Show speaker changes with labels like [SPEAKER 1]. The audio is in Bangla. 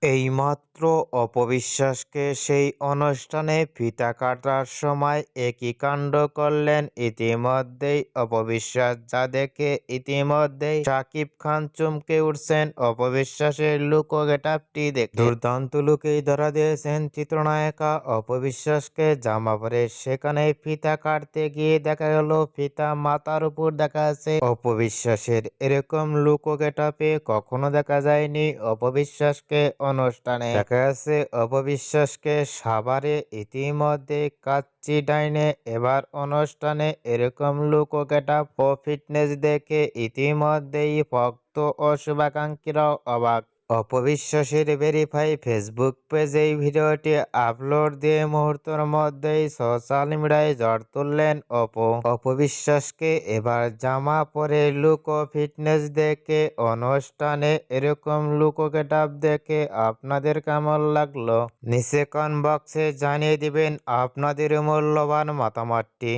[SPEAKER 1] এইমাত্র অপবিশ্বাসকে সেই অনুষ্ঠানে ফিতা কাটার সময় একই কাণ্ড করলেন। ইতিমধ্যেই অপবিশ্বাস, যা দেখে ইতিমধ্যেই শাকিব খান চমকে উঠছেন অপবিশ্বাসের লুক ও গেটআপটি দেখে। দুর্দান্ত লুকেই ধরা দিয়েছেন চিত্রনায়িকা অপবিশ্বাসকে। জামা পরে সেখানে ফিতা কাটতে গিয়ে দেখা গেল ফিতা মাথার উপর দেখা যাচ্ছে অপবিশ্বাসের। এরকম লুক ও গেটআপে কখনো দেখা যায়নি অপবিশ্বাসকে অনুষ্ঠানে। দেখা যাচ্ছে অপবিশ্বাসকে সাভারে ইতিমধ্যে কাচ্চি ডাইনে, এবার অনুষ্ঠানে এরকম লুক ও গেটআপ ও ফিটনেস দেখে ইতিমধ্যেই ভক্ত ও শুভাকাঙ্ক্ষীরাও অবাক। অপবিশ্বাসের ভেরিফাই ফেসবুক পেজে এই ভিডিওটি আপলোড দিয়ে মুহূর্তের মধ্যেই সোশ্যাল মিডিয়ায় ঝড় তুললেন অপবিশ্বাসকে। এবার জামা পরে লুক ও ফিটনেস দেখে অনুষ্ঠানে এরকম লুক ও গেটআপ দেখে আপনাদের কেমন লাগলো নিচে কমেন্ট বক্সে জানিয়ে দিবেন আপনাদের মূল্যবান মতামতটি।